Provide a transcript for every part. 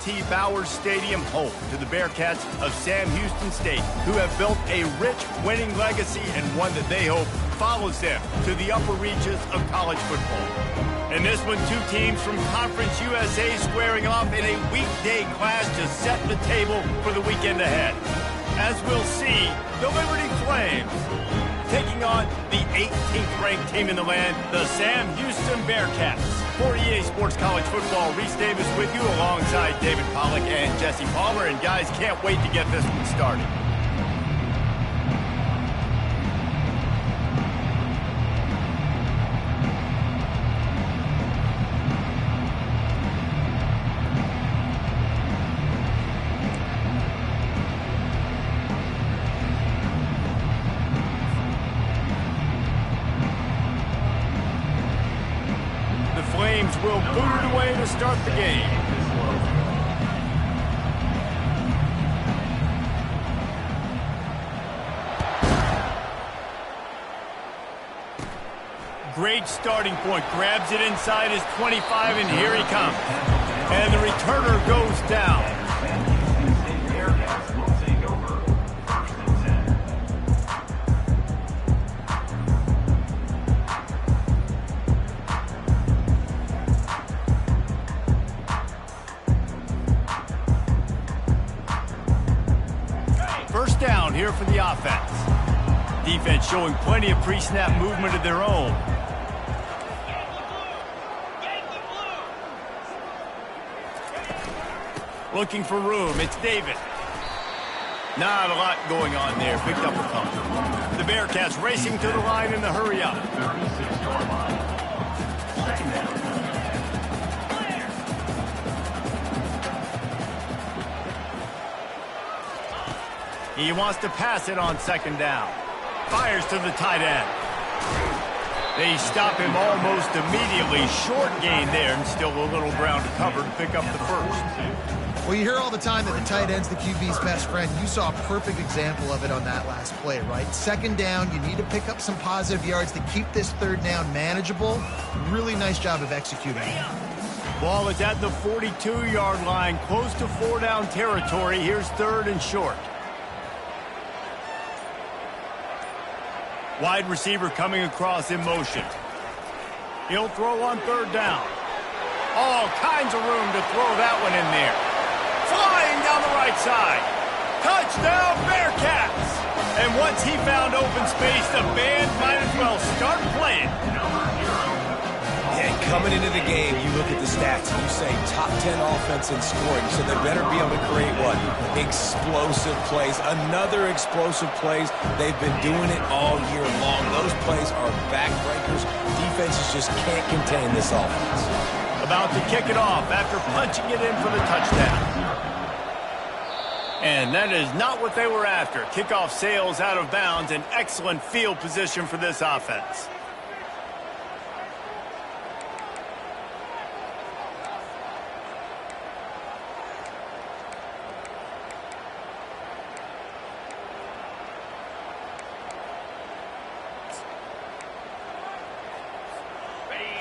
T. Bowers Stadium, home to the Bearkats of Sam Houston State, who have built a rich winning legacy and one that they hope follows them to the upper reaches of college football. In this one, two teams from Conference USA squaring off in a weekday clash to set the table for the weekend ahead. As we'll see, the Liberty Flames taking on the 18th ranked team in the land, the Sam Houston Bearkats. For EA Sports College Football, Reese Davis with you alongside David Pollack and Jesse Palmer. And guys, can't wait to get this one started. Will boot it away to start the game. Great starting point. Grabs it inside his 25, and here he comes. And the returner goes down. First down here for the offense. Defense showing plenty of pre-snap movement of their own. Looking for room. It's David. Not a lot going on there. Picked up a couple. The Bearkats racing to the line in the hurry up. He wants to pass it on second down. Fires to the tight end. They stop him almost immediately. Short gain there, and still a little ground to cover to pick up the first. Well, you hear all the time that the tight end's the QB's best friend. You saw a perfect example of it on that last play, right? Second down, you need to pick up some positive yards to keep this third down manageable. Really nice job of executing. Ball is at the 42-yard line, close to four-down territory. Here's third and short. Wide receiver coming across in motion. He'll throw on third down. All kinds of room to throw that one in there. Flying down the right side. Touchdown, Bearkats! And once he found open space, the band might as well start playing. And coming into the game, you look at the stats and you say top 10 offense in scoring, so they better be able to create what? Explosive plays. Another explosive plays. They've been doing it all year long. Those plays are backbreakers. Defenses just can't contain this offense. About to kick it off after punching it in for the touchdown. And that is not what they were after. Kickoff sails out of bounds. An excellent field position for this offense.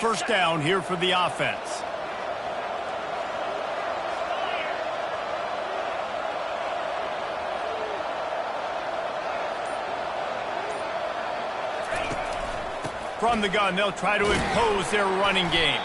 First down here for the offense. From the gun, they'll try to impose their running game.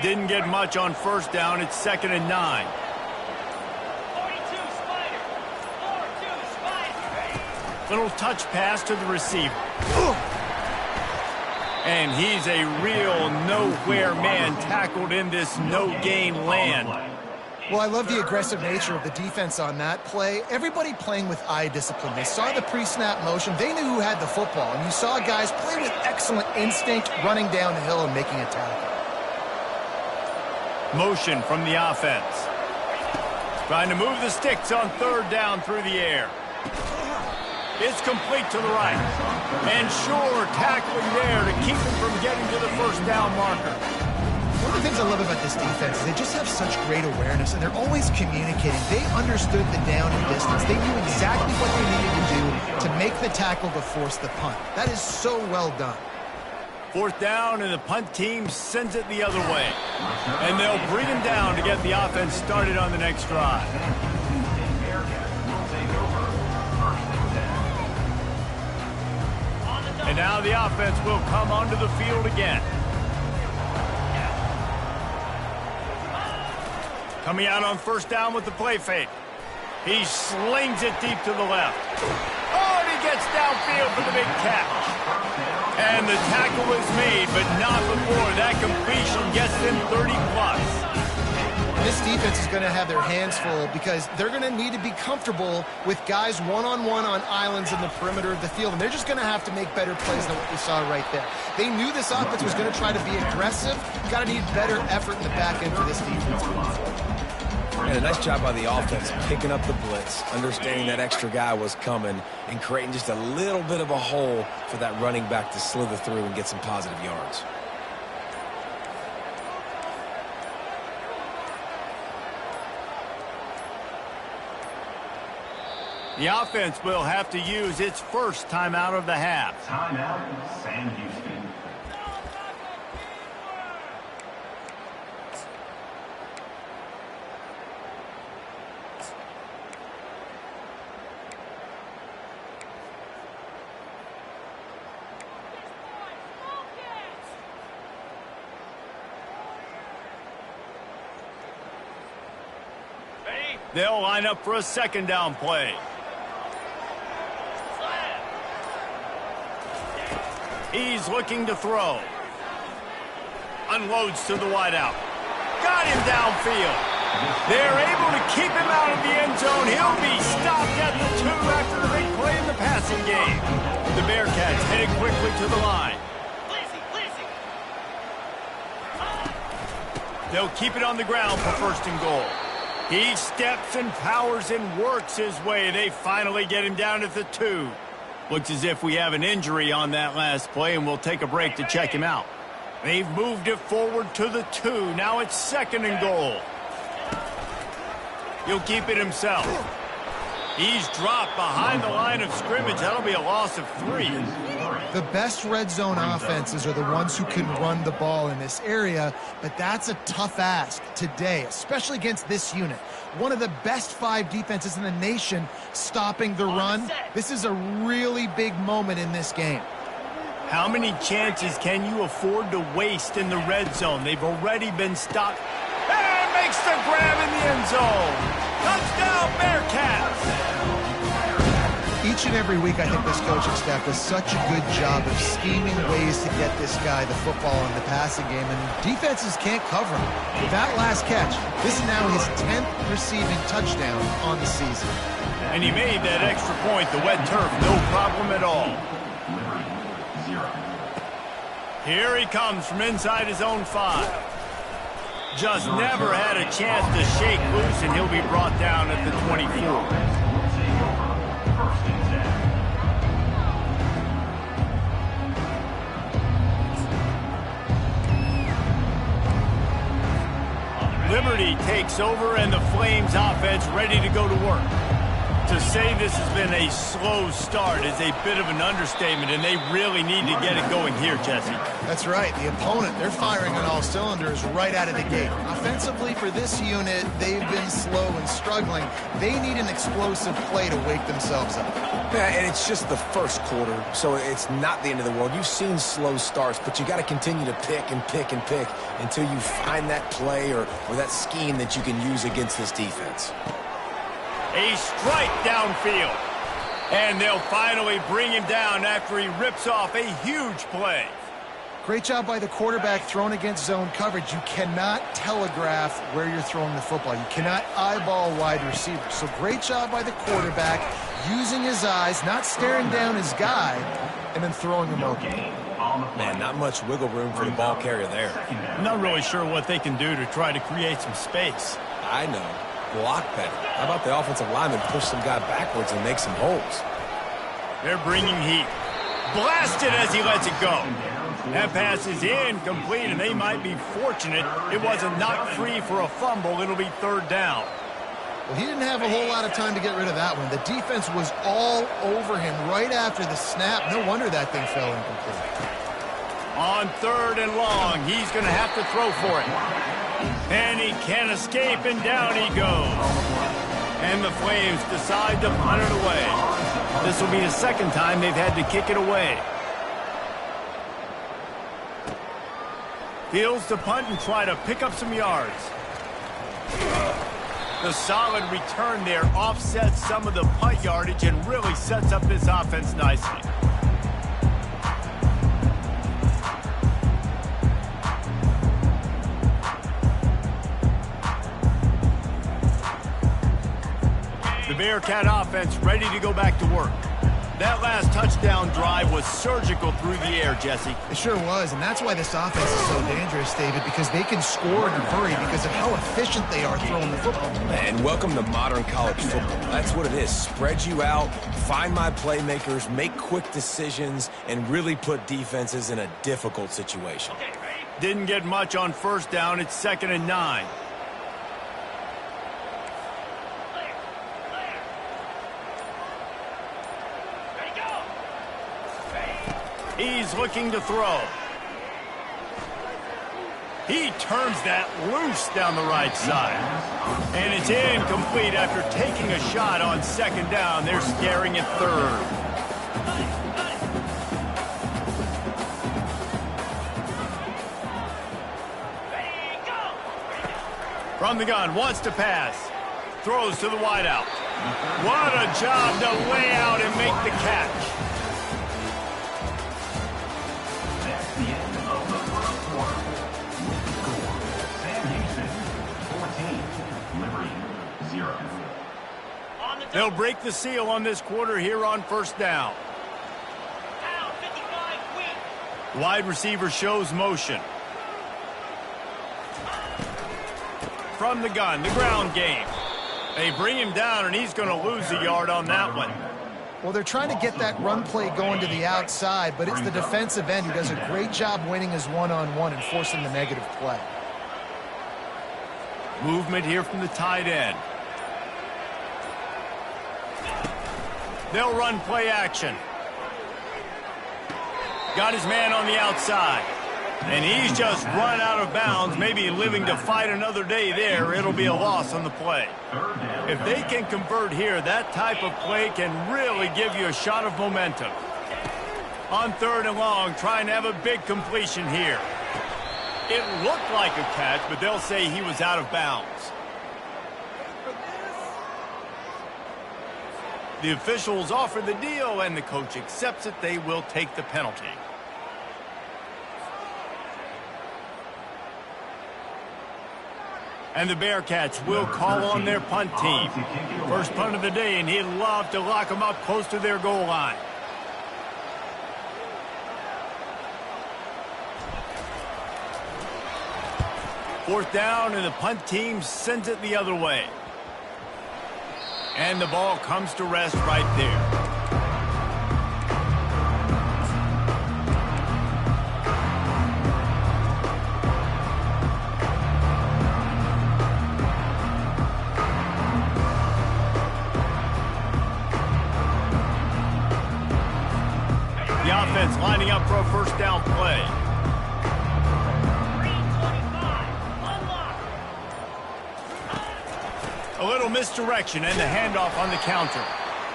Didn't get much on first down. It's 2nd and 9. 42 Spider. 4-2 Spider. Little touch pass to the receiver. And he's a real nowhere man tackled in this no-gain land. Well, I love the aggressive nature of the defense on that play. Everybody playing with eye discipline. They saw the pre-snap motion. They knew who had the football. And you saw guys play with excellent instinct, running down the hill and making a tackle. Motion from the offense. Trying to move the sticks on third down through the air. It's complete to the right. And sure, tackling there to keep him from getting to the first down marker. One of the things I love about this defense is they just have such great awareness, and they're always communicating. They understood the down and distance. They knew exactly what they needed to do to make the tackle to force the punt. That is so well done. 4th down, and the punt team sends it the other way. And they'll bring him down to get the offense started on the next drive. And now the offense will come onto the field again. Coming out on 1st down with the play fake. He slings it deep to the left. Oh, and he gets downfield for the big catch. And the tackle is made, but not before that completion gets them 30+. This defense is going to have their hands full because they're going to need to be comfortable with guys one-on-one on islands in the perimeter of the field, and they're just going to have to make better plays than what we saw right there. They knew this offense was going to try to be aggressive. Got to need better effort in the back end for this defense. And a nice job by the offense picking up the blitz, understanding that extra guy was coming, and creating just a little bit of a hole for that running back to slither through and get some positive yards. The offense will have to use its first timeout of the half. Timeout, Sam Houston. They'll line up for a 2nd down play. He's looking to throw. Unloads to the wideout. Got him downfield. They're able to keep him out of the end zone. He'll be stopped at the 2 after the big play in the passing game. The Bearcats heading quickly to the line. They'll keep it on the ground for 1st and goal. He steps and powers and works his way. They finally get him down at the 2. Looks as if we have an injury on that last play, and we'll take a break to check him out. They've moved it forward to the 2. Now it's 2nd and goal. He'll keep it himself. He's dropped behind the line of scrimmage. That'll be a loss of 3. The best red zone offenses are the ones who can run the ball in this area, but that's a tough ask today, especially against this unit. One of the best 5 defenses in the nation stopping the run. This is a really big moment in this game. How many chances can you afford to waste in the red zone? They've already been stopped. And makes the grab in the end zone. Touchdown, Bearcats! Each and every week, I think this coaching staff does such a good job of scheming ways to get this guy the football in the passing game, and defenses can't cover him. With that last catch, this is now his 10th receiving touchdown on the season. And he made that extra point, the wet turf, no problem at all. Here he comes from inside his own 5. Just never had a chance to shake loose, and he'll be brought down at the 24. Liberty takes over, and the Flames offense ready to go to work. To say this has been a slow start is a bit of an understatement, and they really need to get it going here, Jesse. That's right. The opponent, they're firing on all cylinders right out of the gate. Offensively, for this unit, they've been slow and struggling. They need an explosive play to wake themselves up. Yeah, and it's just the first quarter, so it's not the end of the world. You've seen slow starts, but you got to continue to pick and pick and pick until you find that play or that scheme that you can use against this defense. A strike downfield. And they'll finally bring him down after he rips off a huge play. Great job by the quarterback throwing against zone coverage. You cannot telegraph where you're throwing the football. You cannot eyeball wide receivers. So great job by the quarterback using his eyes, not staring down his guy, and then throwing him open. Man, not much wiggle room for the ball carrier there. I'm not really sure what they can do to try to create some space. I know. Block better. How about the offensive lineman push some guy backwards and make some holes? They're bringing heat. Blasted as he lets it go. That pass is incomplete, and they might be fortunate it wasn't knocked free for a fumble. It'll be third down. Well, he didn't have a whole lot of time to get rid of that one. The defense was all over him right after the snap. No wonder that thing fell incomplete. On third and long, he's going to have to throw for it. And he can't escape, and down he goes. And the Flames decide to punt it away. This will be the second time they've had to kick it away. Fields to punt and try to pick up some yards. The solid return there offsets some of the punt yardage and really sets up this offense nicely. The Bearcat offense ready to go back to work. That last touchdown drive was surgical through the air, Jesse. It sure was, and that's why this offense is so dangerous, David, because they can score in a hurry because of how efficient they are throwing the football. And welcome to modern college football. That's what it is. Spread you out, find my playmakers, make quick decisions, and really put defenses in a difficult situation. Didn't get much on first down. It's 2nd and 9. He's looking to throw. He turns that loose down the right side. And it's incomplete after taking a shot on 2nd down. They're scaring at 3rd. From the gun, wants to pass. Throws to the wideout. What a job to lay out and make the catch. They'll break the seal on this quarter here on first down. Wide receiver shows motion. From the gun, the ground game. They bring him down, and he's going to lose a yard on that one. Well, they're trying to get that run play going to the outside, but it's the defensive end who does a great job winning his one-on-one and forcing the negative play. Movement here from the tight end. They'll run play action. Got his man on the outside. And he's just run out of bounds, maybe living to fight another day there. It'll be a loss on the play. If they can convert here, that type of play can really give you a shot of momentum. On 3rd and long, trying to have a big completion here. It looked like a catch, but they'll say he was out of bounds. The officials offer the deal, and the coach accepts it. They will take the penalty. And the Bearcats will call on their punt team. First punt of the day, and he'd love to lock them up close to their goal line. Fourth down, and the punt team sends it the other way. And the ball comes to rest right there. The offense lining up for a first down play. A little misdirection and the handoff on the counter.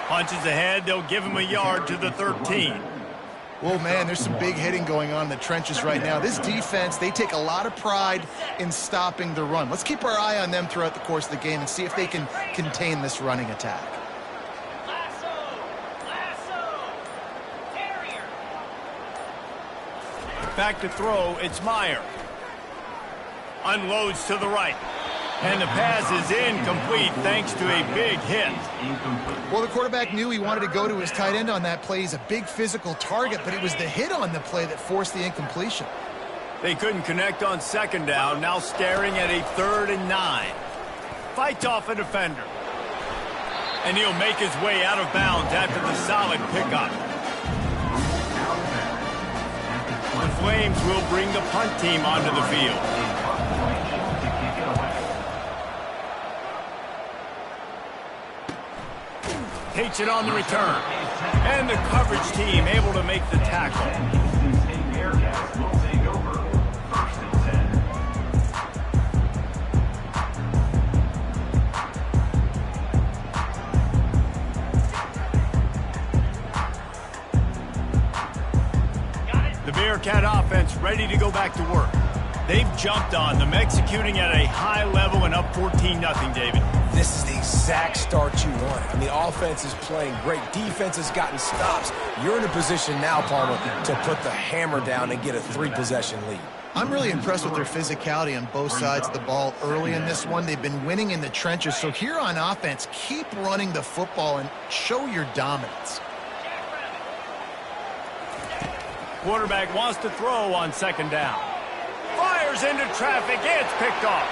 Punches ahead, they'll give him a yard to the 13. Well, man, there's some big hitting going on in the trenches right now. This defense, they take a lot of pride in stopping the run. Let's keep our eye on them throughout the course of the game and see if they can contain this running attack. Back to throw, it's Meyer. Unloads to the right. And the pass is incomplete thanks to a big hit. Well, the quarterback knew he wanted to go to his tight end on that play. He's a big physical target, but it was the hit on the play that forced the incompletion. They couldn't connect on 2nd down, now staring at a 3rd and 9. Fights off a defender. And he'll make his way out of bounds after the solid pickup. Flames will bring the punt team onto the field. Takes it on the return. And the coverage team able to make the tackle. BEARKATs will take over 1st and 10. The Bearcat offense ready to go back to work. They've jumped on them, executing at a high level and up 14-0, David. This is the exact start you want. I mean, offense is playing great. Defense has gotten stops. You're in a position now, Palmer, to put the hammer down and get a 3-possession lead. I'm really impressed with their physicality on both sides of the ball early in this one. They've been winning in the trenches. So here on offense, keep running the football and show your dominance. Quarterback wants to throw on 2nd down. Fires into traffic. It's picked off.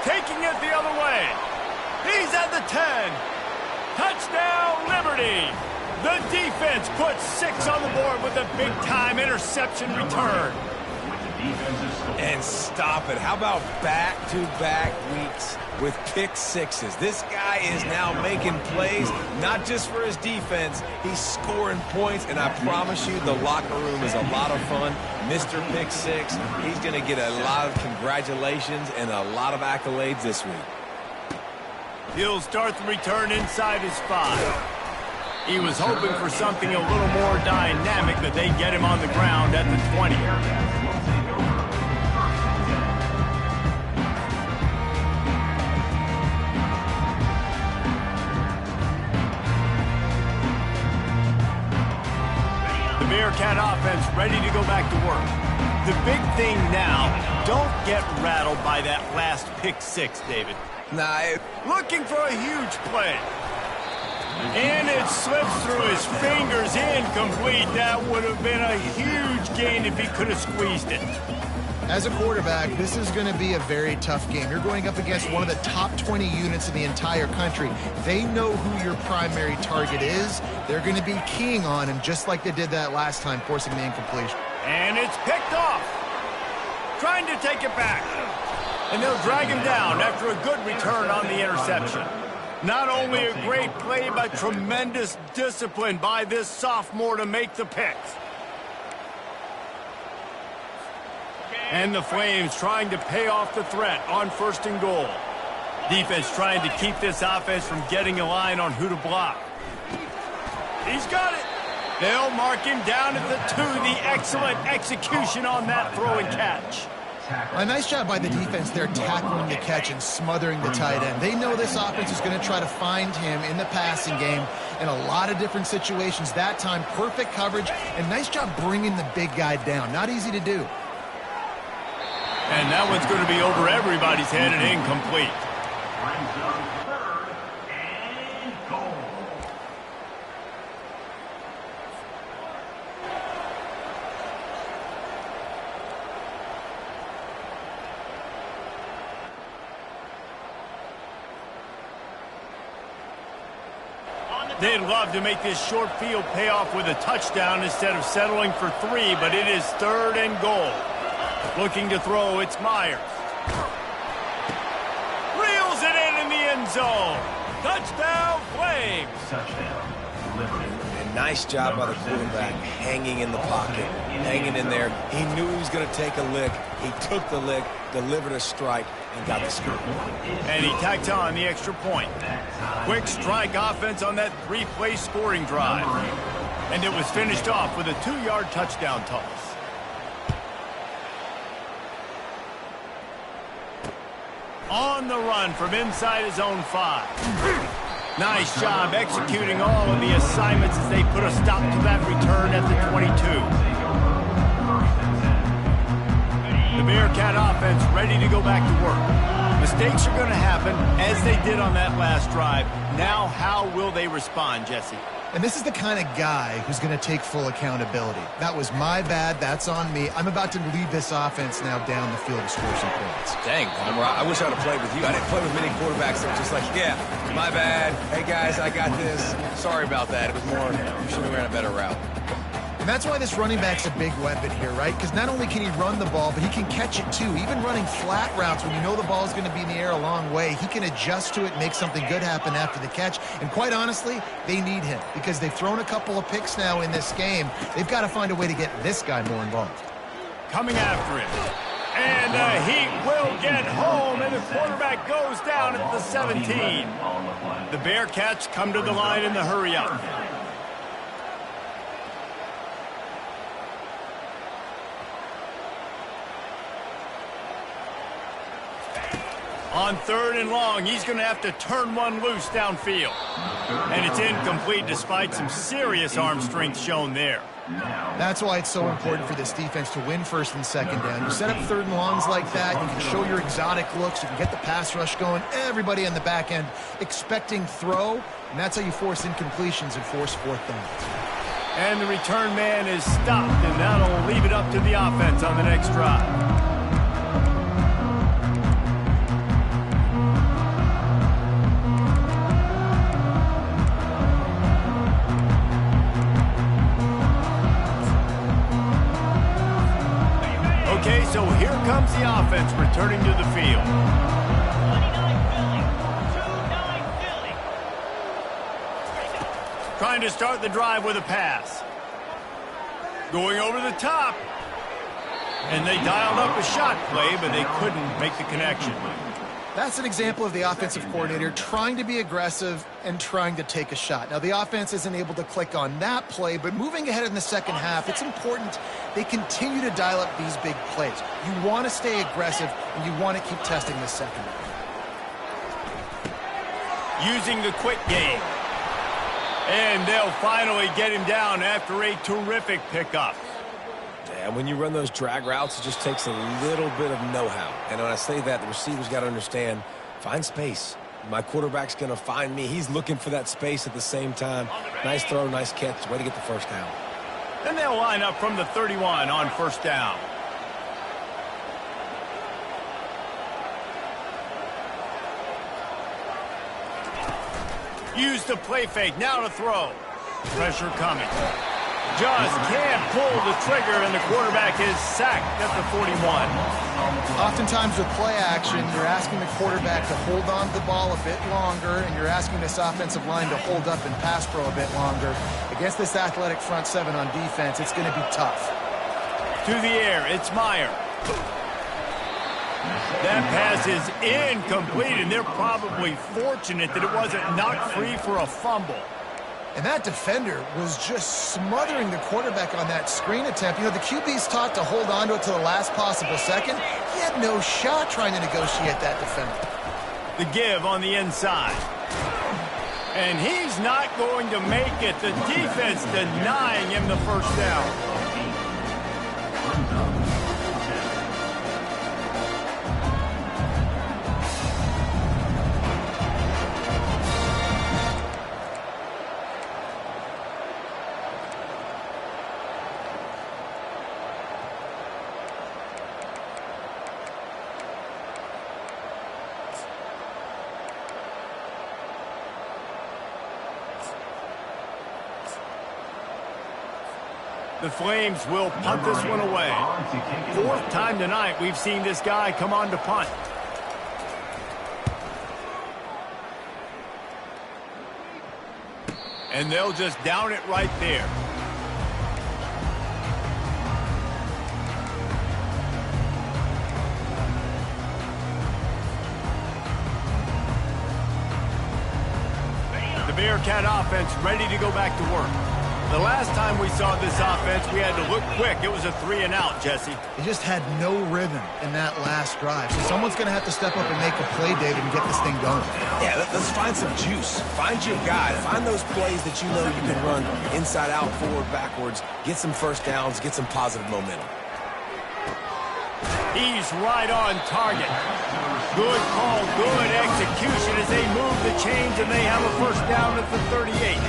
Taking it the other way. He's at the 10. Touchdown, Liberty. The defense puts 6 on the board with a big-time interception return. And stop it. How about back-to-back weeks with pick sixes? This guy is now making plays, not just for his defense. He's scoring points, and I promise you the locker room is a lot of fun. Mr. Pick Six, he's going to get a lot of congratulations and a lot of accolades this week. He'll start the return inside his 5. He was hoping for something a little more dynamic, but they get him on the ground at the 20. The Bearcat offense ready to go back to work. The big thing now, don't get rattled by that last pick 6, David. Looking for a huge play. And it slips through his fingers, incomplete. That would have been a huge gain if he could have squeezed it. As a quarterback, this is going to be a very tough game. You're going up against one of the top 20 units in the entire country. They know who your primary target is. They're going to be keying on him just like they did that last time, forcing the incompletion. And it's picked off. Trying to take it back. And they'll drag him down after a good return on the interception. Not only a great play, but tremendous discipline by this sophomore to make the picks. And the Flames trying to pay off the threat on 1st and goal. Defense trying to keep this offense from getting a line on who to block. He's got it. They'll mark him down at the 2. The excellent execution on that throw and catch. A nice job by the defense there, tackling the catch and smothering the tight end. They know this offense is going to try to find him in the passing game in a lot of different situations. That time, perfect coverage, and nice job bringing the big guy down. Not easy to do. And that one's going to be over everybody's head and incomplete. Brings up 3rd and goal. They'd love to make this short field pay off with a touchdown instead of settling for 3, but it is 3rd and goal. Looking to throw, it's Myers. Reels it in the end zone. Touchdown, Flames. Touchdown, Liberty. And nice job by the quarterback, hanging in the pocket, hanging in there. He knew he was going to take a lick. He took the lick, delivered a strike, and got the scoop. And he tacked on the extra point. Quick strike offense on that 3-play scoring drive. And it was finished off with a 2-yard touchdown toss. On the run from inside his own 5. Nice job executing all of the assignments as they put a stop to that return at the 22. The Bearcat offense ready to go back to work. Mistakes are going to happen, as they did on that last drive. Now, how will they respond, Jesse? And this is the kind of guy who's going to take full accountability. That was my bad. That's on me. I'm about to lead this offense now down the field to score some points. Dang, Palmer, I wish I would have played with you. I didn't play with many quarterbacks that were just like, yeah, my bad. Hey, guys, I got this. Sorry about that. It was more, you should have ran a better route. And that's why this running back's a big weapon here, right? Because not only can he run the ball, but he can catch it too. Even running flat routes when you know the ball is going to be in the air a long way, he can adjust to it and make something good happen after the catch. And quite honestly, they need him because they've thrown a couple of picks now in this game. They've got to find a way to get this guy more involved. Coming after him. And the Heat will get home, and the quarterback goes down at the 17. The Bearcats come to the line in the hurry-up. On 3rd and long, he's going to have to turn one loose downfield. And it's incomplete despite some serious arm strength shown there. That's why it's so important for this defense to win 1st and 2nd down. You set up 3rd and longs like that, you can show your exotic looks, you can get the pass rush going, everybody on the back end expecting throw, and that's how you force incompletions and force 4th down. And the return man is stopped, and that'll leave it up to the offense on the next drive. Okay, so here comes the offense returning to the field. 29 Philly. Trying to start the drive with a pass. Going over the top. And they dialed up a shot play, but they couldn't make the connection. That's an example of the offensive coordinator trying to be aggressive and trying to take a shot. Now, the offense isn't able to click on that play, but moving ahead in the 2nd half, it's important they continue to dial up these big plays. You want to stay aggressive, and you want to keep testing the secondary. Using the quick game. And they'll finally get him down after a terrific pickup. And when you run those drag routes, it just takes a little bit of know-how. And when I say that, the receiver's got to understand, find space. My quarterback's going to find me. He's looking for that space at the same time. Nice throw, nice catch. Way to get the 1st down. Then they'll line up from the 31 on 1st down. Use the play fake. Now to throw. Pressure coming. Just can't pull the trigger, and the quarterback is sacked at the 41. Oftentimes with play action, you're asking the quarterback to hold on to the ball a bit longer, and you're asking this offensive line to hold up and pass pro a bit longer. Against this athletic front 7 on defense, it's going to be tough. To the air, it's Meyer. That pass is incomplete, and they're probably fortunate that it wasn't knocked free for a fumble. And that defender was just smothering the quarterback on that screen attempt. You know, the QB's taught to hold on to it to the last possible second. He had no shot trying to negotiate that defender. The give on the inside. And he's not going to make it. The defense denying him the 1st down. The Flames will punt this one away. 4th time tonight we've seen this guy come on to punt. And they'll just down it right there. The Bearcat offense ready to go back to work. The last time we saw this offense, we had to look quick. It was a 3 and out, Jesse. They just had no rhythm in that last drive. So someone's going to have to step up and make a play, David, and get this thing going. Yeah, let's find some juice. Find your guy. Find those plays that you know you can run inside out, forward, backwards. Get some 1st downs. Get some positive momentum. He's right on target. Good call, good execution as they move the chains, and they have a 1st down at the 38.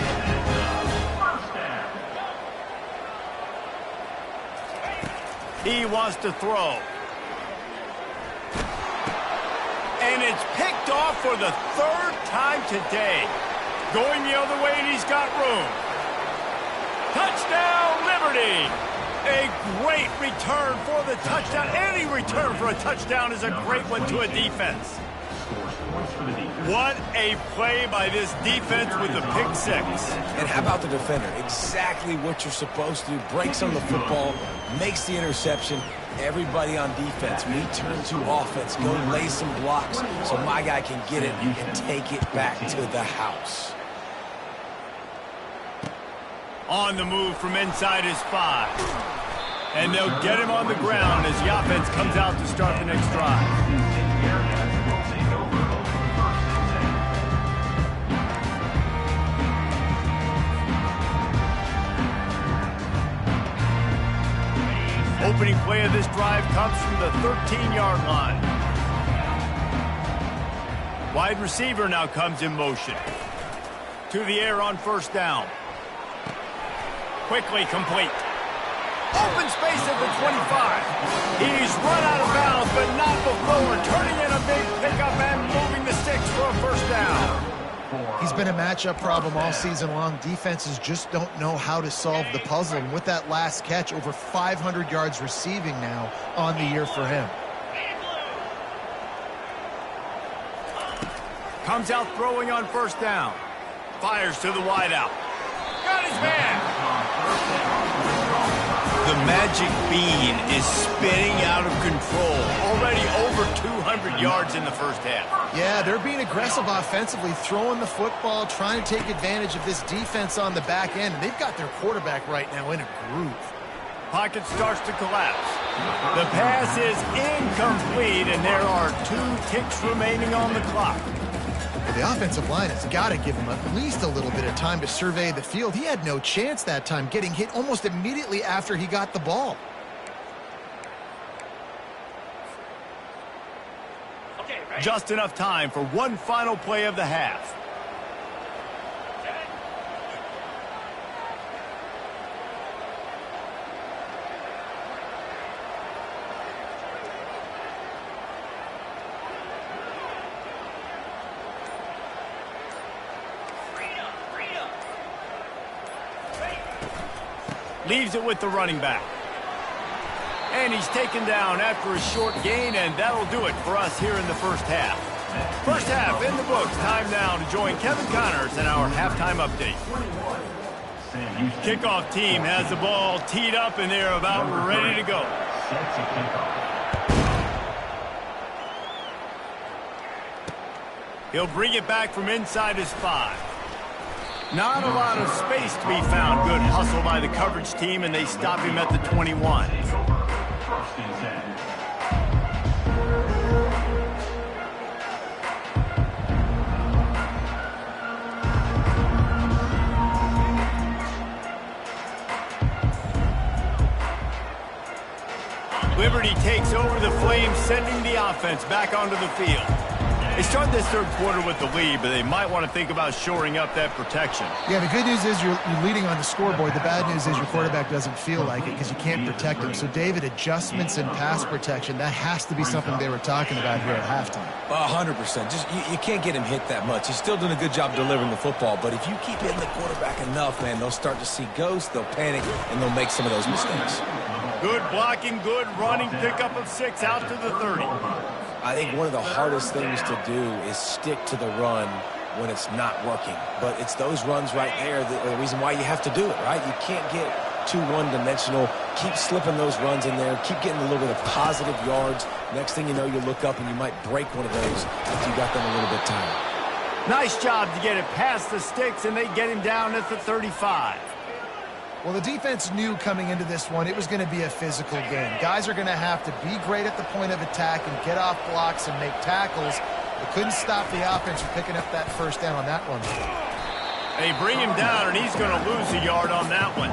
He wants to throw. And it's picked off for the 3rd time today. Going the other way, and he's got room. Touchdown, Liberty! A great return for the touchdown. Any return for a touchdown is a great one to a defense. What a play by this defense with the pick six. And how about the defender? Exactly what you're supposed to do. Breaks on the football, makes the interception. Everybody on defense, we turn to offense. Go lay some blocks so my guy can get it and take it back to the house. On the move from inside his 5. And they'll get him on the ground as the offense comes out to start the next drive. Opening play of this drive comes from the 13-yard line. Wide receiver now comes in motion. To the air on first down. Quickly complete. Open space at the 25. He's run out of bounds, but not before turning in a big pickup and moving the sticks for a first down. He's been a matchup problem all season long. Defenses just don't know how to solve the puzzle. And with that last catch, over 500 yards receiving now on the year for him. Comes out throwing on first down. Fires to the wideout. Got his man. The magic bean is spinning out of control. Already over 200 yards in the first half. Yeah, they're being aggressive offensively, throwing the football, trying to take advantage of this defense on the back end. And they've got their quarterback right now in a groove. Pocket starts to collapse. The pass is incomplete, and there are 2 ticks remaining on the clock. The offensive line has got to give him at least a little bit of time to survey the field. He had no chance that time, getting hit almost immediately after he got the ball. Just enough time for one final play of the half. Leaves it with the running back. And he's taken down after a short gain, and that'll do it for us here in the first half. First half in the books. Time now to join Kevin Connors in our halftime update. Kickoff team has the ball teed up, and they're about ready to go. He'll bring it back from inside his 5. Not a lot of space to be found. Good hustle by the coverage team, and they stop him at the 21. Liberty takes over the Flames, sending the offense back onto the field. They start this third quarter with the lead, but they might want to think about shoring up that protection. Yeah, the good news is you're leading on the scoreboard. The bad news is your quarterback doesn't feel like it because you can't protect him. So, David, adjustments in pass protection, that has to be something they were talking about here at halftime. 100%. Just you can't get him hit that much. He's still doing a good job delivering the football, but if you keep hitting the quarterback enough, man, they'll start to see ghosts, they'll panic, and they'll make some of those mistakes. Good blocking, good running, pickup of 6 out to the 30. I think one of the hardest things to do is stick to the run when it's not working. But it's those runs right there that are the reason why you have to do it, right? You can't get too one-dimensional. Keep slipping those runs in there. Keep getting a little bit of positive yards. Next thing you know, you look up and you might break one of those if you got them a little bit tired. Nice job to get it past the sticks, and they get him down at the 35. Well, the defense knew coming into this one it was going to be a physical game. Guys are going to have to be great at the point of attack and get off blocks and make tackles. They couldn't stop the offense from picking up that first down on that one. They bring him down, and he's going to lose a yard on that one.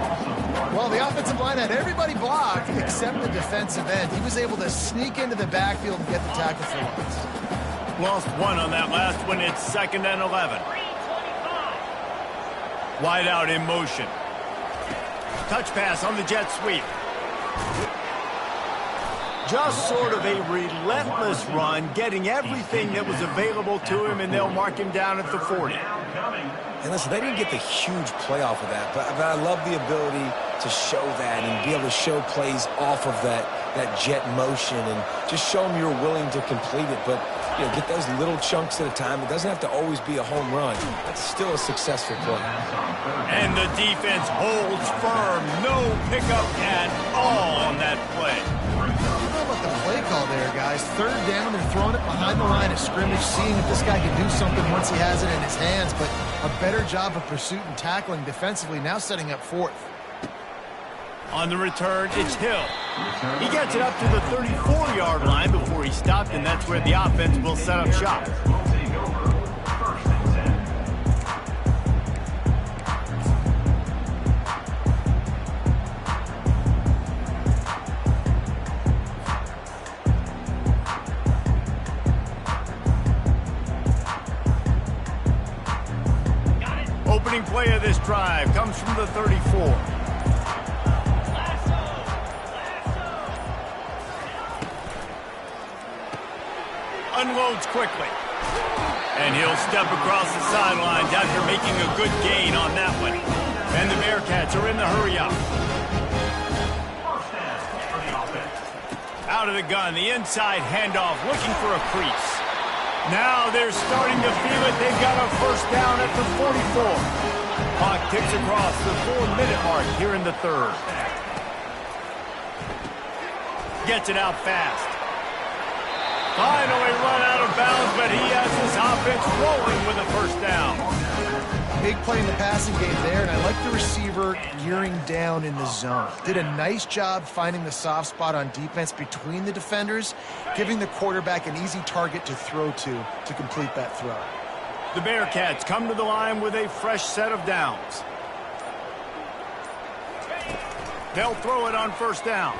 Well, the offensive line had everybody blocked except the defensive end. He was able to sneak into the backfield and get the tackle for once. Lost 1 on that last one. It's 2nd and 11. Wide out in motion. Touch pass on the jet sweep. Just sort of a relentless run, getting everything that was available to him, and they'll mark him down at the 40. And listen, they didn't get the huge play off of that, but I love the ability to show that and be able to show plays off of that jet motion and just show them you're willing to complete it. But, you know, get those little chunks at a time. It doesn't have to always be a home run. That's still a successful play. And the defense holds firm. No pickup at all on that play. I don't know about the play call there, guys. Third down, they're throwing it behind the line of scrimmage, seeing if this guy can do something once he has it in his hands, but a better job of pursuit and tackling defensively, now setting up fourth. On the return, it's Hill. He gets it up to the 34-yard line before he stopped, and that's where the offense will set up shop. will take over 1st and 10. Opening play of this drive comes from the 34. Unloads quickly. And he'll step across the sidelines after making a good gain on that one. And the Bearcats are in the hurry-up. Out of the gun, the inside handoff, looking for a crease. Now they're starting to feel it. They've got a first down at the 44. Clock ticks across the 4-minute mark here in the third. Gets it out fast. Finally run out of bounds, but he has his offense rolling with a first down. Big play in the passing game there, and I like the receiver gearing down in the zone. Did a nice job finding the soft spot on defense between the defenders, giving the quarterback an easy target to throw to complete that throw. The Bearcats come to the line with a fresh set of downs. They'll throw it on first down.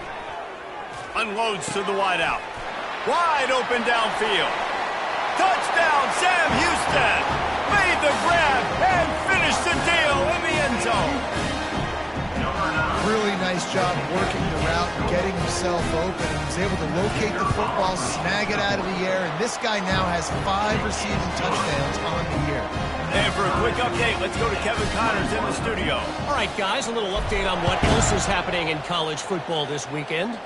Unloads to the wideout. Wide open downfield. Touchdown, Sam Houston. Made the grab and finished the deal in the end zone. Really nice job working the route and getting himself open. He was able to locate the football, snag it out of the air, and this guy now has 5 receiving touchdowns on the year. And for a quick update, let's go to Kevin Connors in the studio. All right, guys, a little update on what else is happening in college football this weekend.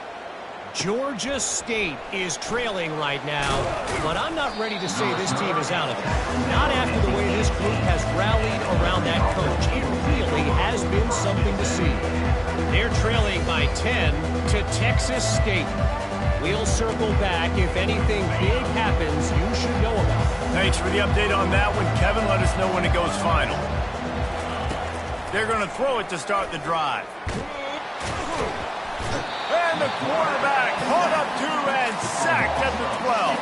Georgia State is trailing right now, but I'm not ready to say this team is out of it. Not after the way this group has rallied around that coach. It really has been something to see. They're trailing by 10 to Texas State. We'll circle back. If anything big happens, you should know about it. Thanks for the update on that one, Kevin. Let us know when it goes final. They're going to throw it to start the drive. And the quarterback caught up to and sacked at the 12.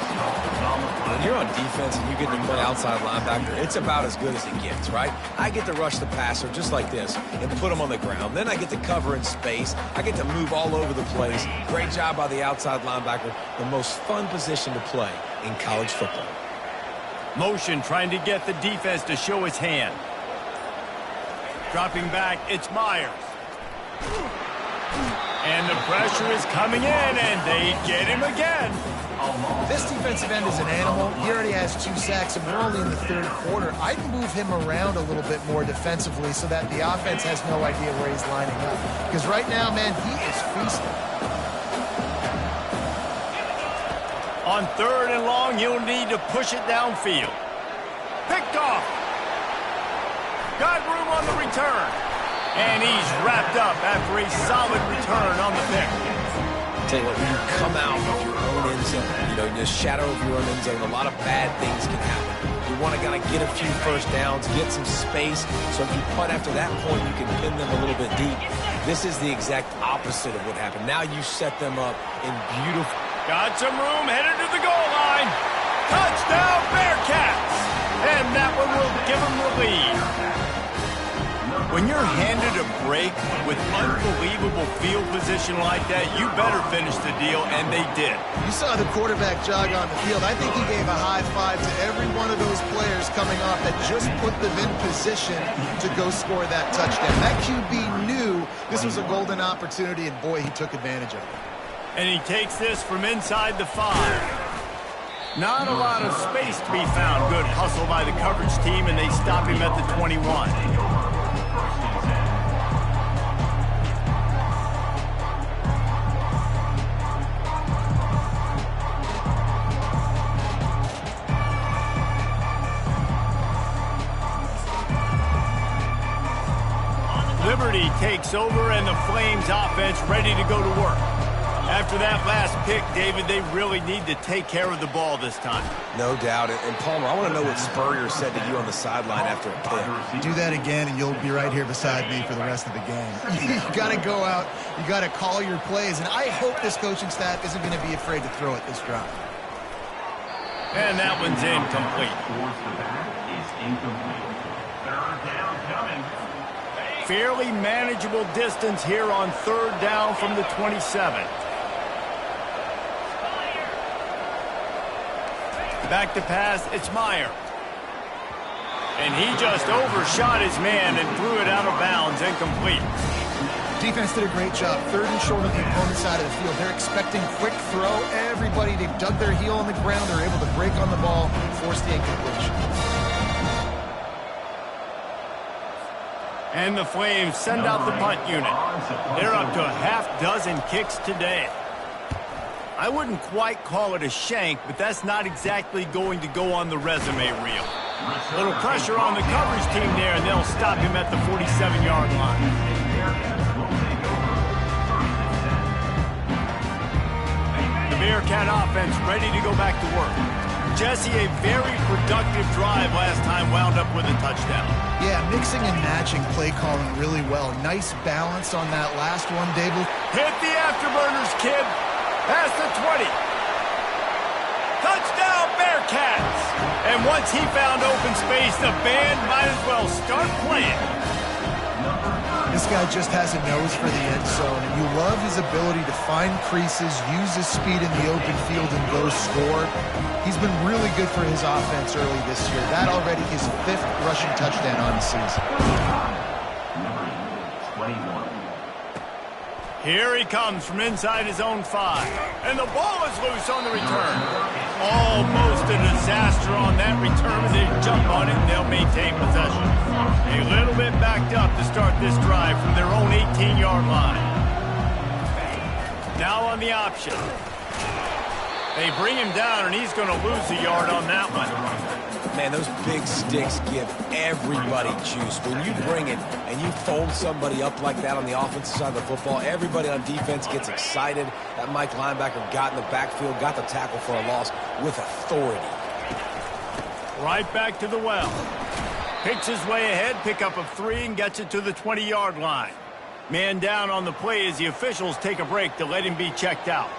When you're on defense and you get to play outside linebacker, it's about as good as it gets, right? I get to rush the passer just like this and put him on the ground. Then I get to cover in space. I get to move all over the place. Great job by the outside linebacker. The most fun position to play in college football. Motion trying to get the defense to show his hand. Dropping back, it's Myers. And the pressure is coming in, and they get him again. This defensive end is an animal. He already has 2 sacks, and we're only in the third quarter. I'd move him around a little bit more defensively so that the offense has no idea where he's lining up. Because right now, man, he is feasting. On 3rd and long, he'll need to push it downfield. Picked off. Got room on the return. And he's wrapped up after a solid return on the pick. Tell you what, when you come out of your own end zone, you know, in the shadow of your own end zone, a lot of bad things can happen. You want to kind of get a few first downs, get some space, so if you punt after that point, you can pin them a little bit deep. This is the exact opposite of what happened. Now you set them up in beautiful... Got some room, headed to the goal line. Touchdown, Bearcats! And that one will give them the lead. When you're handed a break with unbelievable field position like that, you better finish the deal, and they did. You saw the quarterback jog on the field. I think he gave a high five to every one of those players coming off that just put them in position to go score that touchdown. That QB knew this was a golden opportunity, and boy, he took advantage of it. And he takes this from inside the 5. Not a lot of space to be found. Good hustle by the coverage team, and they stop him at the 21. Liberty takes over, and the Flames offense ready to go to work. After that last pick, David, they really need to take care of the ball this time. No doubt. And Palmer, I want to know what Spurrier said to you on the sideline after a pick. Do that again, and you'll be right here beside me for the rest of the game. You got to go out. You got to call your plays, and I hope this coaching staff isn't going to be afraid to throw it this drive. And that one's incomplete. Towards the back is incomplete. Third down coming. Fairly manageable distance here on third down from the 27. Back to pass, it's Meyer. And he just overshot his man and threw it out of bounds, incomplete. Defense did a great job. Third and short on the opponent's side of the field. They're expecting quick throw. Everybody, they dug their heel on the ground. They're able to break on the ball, force the incompletion. And the Flames send out the punt unit. They're up to a half dozen kicks today. I wouldn't quite call it a shank, but that's not exactly going to go on the resume reel. A little pressure on the coverage team there, and they'll stop him at the 47-yard line. The Bearcat offense ready to go back to work. Jesse, a very productive drive last time wound up with a touchdown. Yeah, mixing and matching play calling really well. Nice balance on that last one, David. Hit the afterburners, kid. Past the 20. Touchdown, Bearcats! And once he found open space, the band might as well start playing. This guy just has a nose for the end zone, and you love his ability to find creases, use his speed in the open field, and go score. He's been really good for his offense early this year. That already his 5th rushing touchdown on the season. Number 21. Here he comes from inside his own 5. And the ball is loose on the return. Almost a disaster on that return. They jump on it and they'll maintain possession. A little bit backed up to start this drive from their own 18-yard line. Now on the option. They bring him down and he's going to lose a yard on that one. Man, those big sticks give everybody juice. When you bring it and you fold somebody up like that on the offensive side of the football, everybody on defense gets excited. That Mike linebacker got in the backfield, got the tackle for a loss with authority. Right back to the well. Picks his way ahead, pick up of 3, and gets it to the 20-yard line. Man down on the play as the officials take a break to let him be checked out.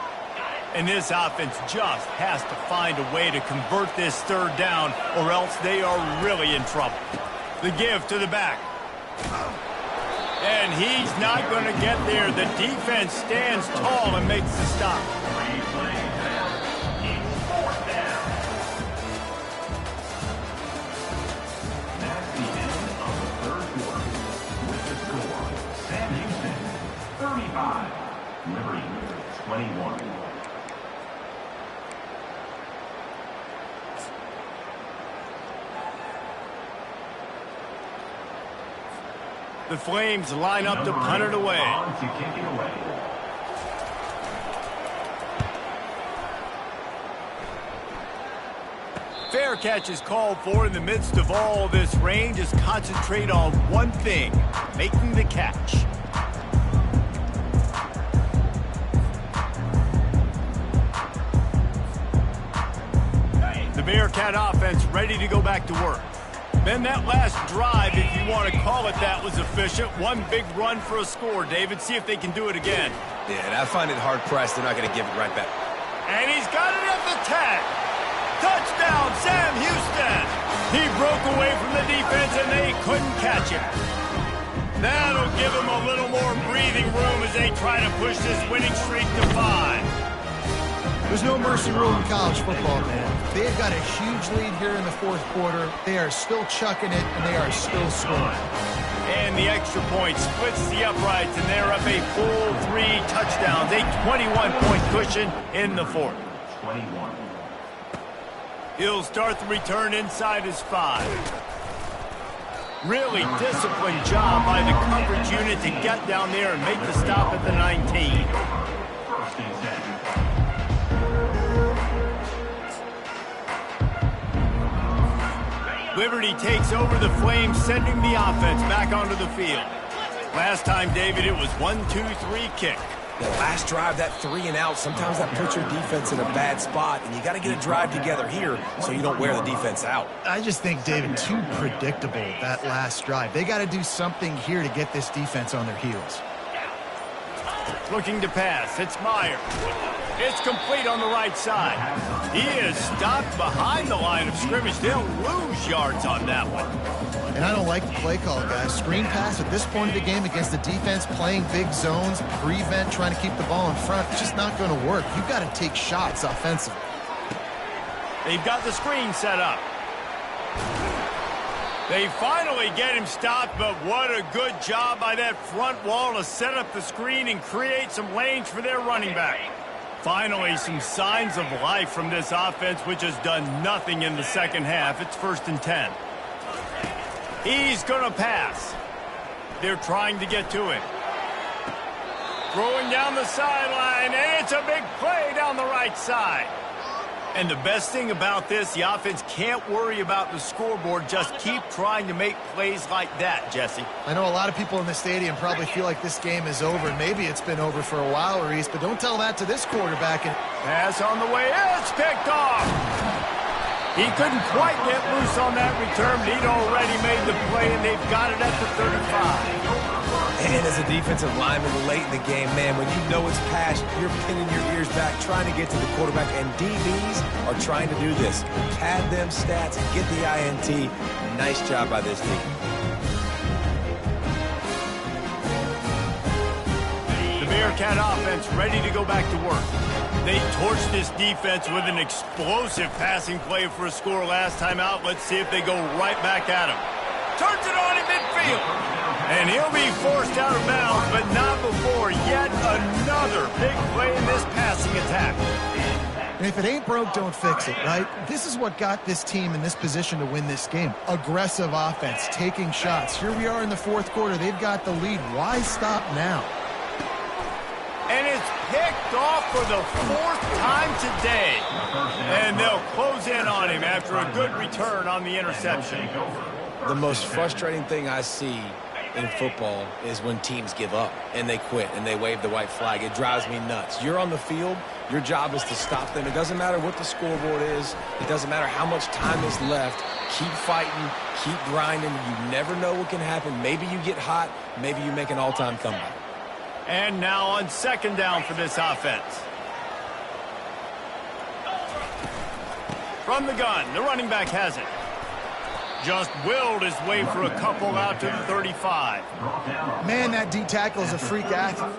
And this offense just has to find a way to convert this third down, or else they are really in trouble. The give to the back. And he's not going to get there. The defense stands tall and makes the stop. That's the end of the third quarter. With the score, Sam Houston, 35. Liberty, 21. The Flames line up to punt it away. On to kick it away. Fair catch is called for in the midst of all this rain. Just concentrate on one thing, making the catch. The Bearcat offense ready to go back to work. Then that last drive, if you want to call it that, was efficient. One big run for a score, David. See if they can do it again. Yeah, and I find it hard-pressed. They're not going to give it right back. And he's got it at the tag. Touchdown, Sam Houston. He broke away from the defense, and they couldn't catch him. That'll give him a little more breathing room as they try to push this winning streak to 5. There's no mercy rule in college football, man. They've got a huge lead here in the fourth quarter. They are still chucking it, and they are still scoring. And the extra point splits the uprights, and they're up a full 3 touchdowns, a 21-point cushion in the fourth. 21. He'll start the return inside his 5. Really disciplined job by the coverage unit to get down there and make the stop at the 19. First and 10. Liberty takes over the Flames, sending the offense back onto the field. Last time, David, it was 1-2-3 kick. The last drive, that 3 and out, sometimes that puts your defense in a bad spot, and you got to get a drive together here so you don't wear the defense out. I just think, David, too predictable, that last drive. They got to do something here to get this defense on their heels. Looking to pass. It's Meyer. It's complete on the right side. He is stopped behind the line of scrimmage. They'll lose yards on that one. And I don't like the play call, guys. Screen pass at this point of the game against the defense, playing big zones, prevent, trying to keep the ball in front. It's just not going to work. You've got to take shots offensively. They've got the screen set up. They finally get him stopped, but what a good job by that front wall to set up the screen and create some lanes for their running back. Finally, some signs of life from this offense, which has done nothing in the second half. It's 1st and 10. He's going to pass. They're trying to get to him. Throwing down the sideline, and it's a big play down the right side. And the best thing about this, the offense can't worry about the scoreboard. Just keep trying to make plays like that, Jesse. I know a lot of people in the stadium probably feel like this game is over. Maybe it's been over for a while, Reese, but don't tell that to this quarterback. Pass on the way. It's picked off. He couldn't quite get loose on that return, but he'd already made the play, and they've got it at the 35. And as a defensive lineman late in the game, man, when you know it's past, you're pinning your ears back, trying to get to the quarterback, and DBs are trying to do this. Pad them stats, get the INT. Nice job by this team. The Bearcat offense ready to go back to work. They torched this defense with an explosive passing play for a score last time out. Let's see if they go right back at him. Turns it on in midfield. And he'll be forced out of bounds, but not before yet another big play in this passing attack. And if it ain't broke, don't fix it, right? This is what got this team in this position to win this game. Aggressive offense, taking shots. Here we are in the fourth quarter. They've got the lead. Why stop now? And it's picked off for the 4th time today. And they'll close in on him after a good return on the interception. The most frustrating thing I see in football is when teams give up and they quit and they wave the white flag. It drives me nuts. You're on the field. Your job is to stop them. It doesn't matter what the scoreboard is. It doesn't matter how much time is left. Keep fighting. Keep grinding. You never know what can happen. Maybe you get hot. Maybe you make an all-time comeback. And now on 2nd down for this offense. From the gun, the running back has it. Just willed his way for a couple out to the 35. Man, that D tackle is a freak athlete.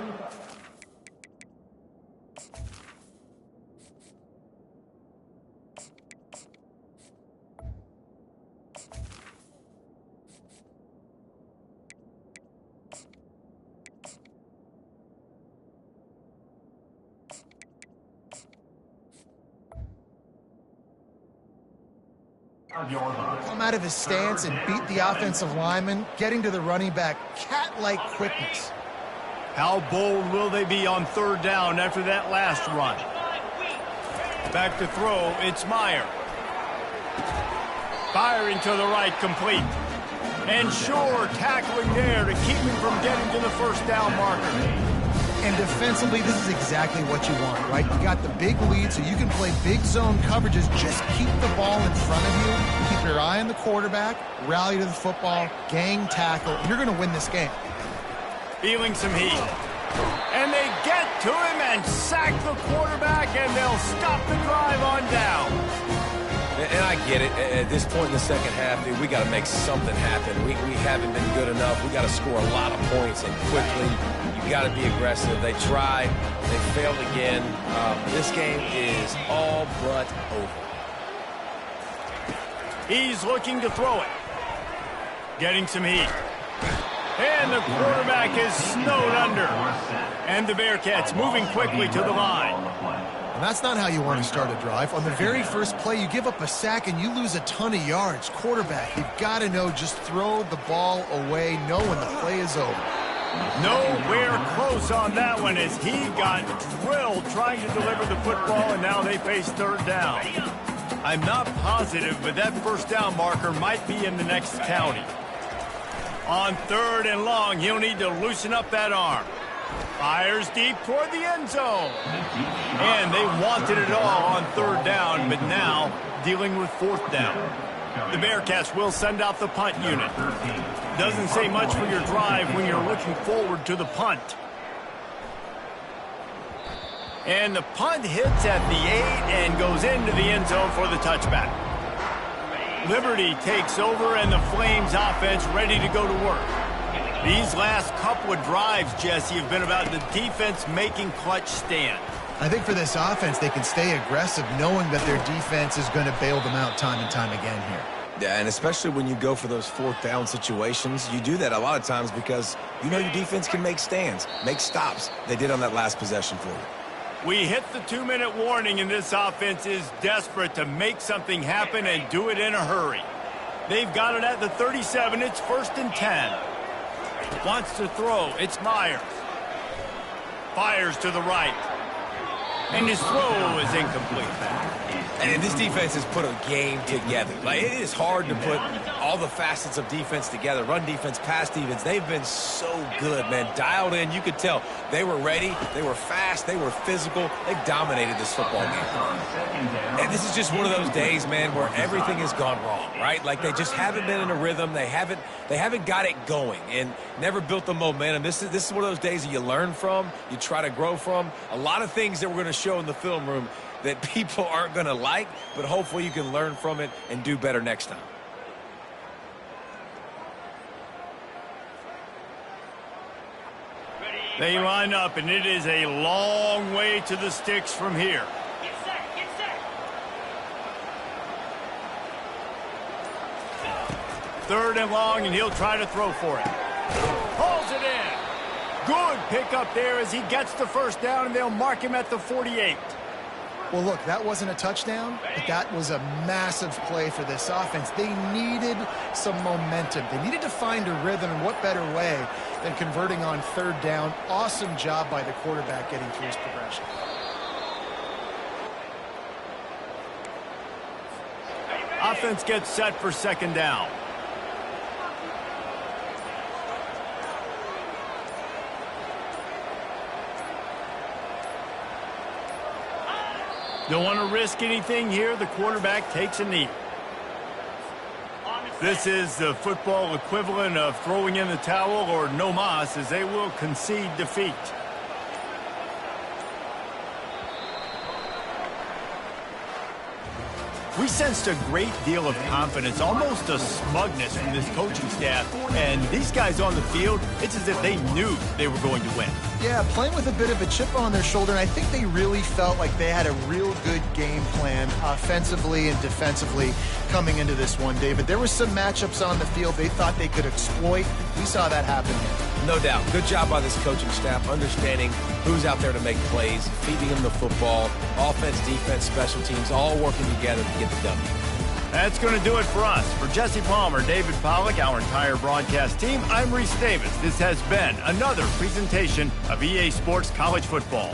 Come out of his stance and beat the offensive lineman, getting to the running back, cat-like quickness. How bold will they be on 3rd down after that last run? Back to throw, it's Meyer. Firing to the right, complete. And Shore tackling there to keep him from getting to the 1st down marker. And defensively, this is exactly what you want, right? You got the big lead, so you can play big zone coverages. Just keep the ball in front of you. Keep your eye on the quarterback, rally to the football, gang tackle. You're going to win this game. Feeling some heat. And they get to him and sack the quarterback, and they'll stop the drive on down. And I get it. At this point in the second half, dude, we got to make something happen. We haven't been good enough. We got to score a lot of points and quickly. You got to be aggressive. They tried. They failed again. This game is all but over. He's looking to throw it. Getting some heat. And the quarterback is snowed under. And the Bearcats moving quickly to the line. And that's not how you want to start a drive. On the very first play, you give up a sack and you lose a ton of yards. Quarterback, you've got to know, just throw the ball away, know when the play is over. Nowhere close on that one as he got drilled trying to deliver the football, and now they face third down. I'm not positive, but that first down marker might be in the next county. On third and long, he'll need to loosen up that arm. Fires deep toward the end zone. And they wanted it all on third down, but now dealing with fourth down. The Bearcats will send out the punt unit. Doesn't say much for your drive when you're looking forward to the punt. And the punt hits at the 8 and goes into the end zone for the touchback. Liberty takes over and the Flames offense ready to go to work. These last couple of drives, Jesse, have been about the defense making clutch stands. I think for this offense, they can stay aggressive knowing that their defense is going to bail them out time and time again here. Yeah, and especially when you go for those fourth down situations, you do that a lot of times because you know your defense can make stands, make stops. They did on that last possession for you. We hit the 2-minute warning, and this offense is desperate to make something happen and do it in a hurry. They've got it at the 37. It's 1st and 10. Wants to throw. It's Myers. Fires to the right. And his throw is incomplete. And this defense has put a game together. Like, it is hard to put all the facets of defense together. Run defense, pass defense. They've been so good, man. Dialed in. You could tell they were ready. They were fast. They were physical. They've dominated this football game. And this is just one of those days, man, where everything has gone wrong, right? Like, they just haven't been in a rhythm. They haven't got it going and never built the momentum. This is one of those days that you learn from, you try to grow from. A lot of things that we're going to show in the film room that people aren't going to like, but hopefully you can learn from it and do better next time. They line up, and it is a long way to the sticks from here. Get set, get set. Third and long, and he'll try to throw for it. Pulls it in. Good pickup there as he gets the first down, and they'll mark him at the 48. Well, look, that wasn't a touchdown, but that was a massive play for this offense. They needed some momentum. They needed to find a rhythm, and what better way than converting on third down. Awesome job by the quarterback getting through his progression. Offense gets set for second down. Don't want to risk anything here. The quarterback takes a knee. This is the football equivalent of throwing in the towel or no mas, as they will concede defeat. We sensed a great deal of confidence, almost a smugness from this coaching staff. And these guys on the field, it's as if they knew they were going to win. Yeah, playing with a bit of a chip on their shoulder, and I think they really felt like they had a real good game plan offensively and defensively coming into this one, David. There were some matchups on the field they thought they could exploit. We saw that happen here. No doubt. Good job by this coaching staff, understanding who's out there to make plays, feeding them the football, offense, defense, special teams, all working together to get the W. That's going to do it for us. For Jesse Palmer, David Pollack, our entire broadcast team, I'm Reese Davis. This has been another presentation of EA Sports College Football.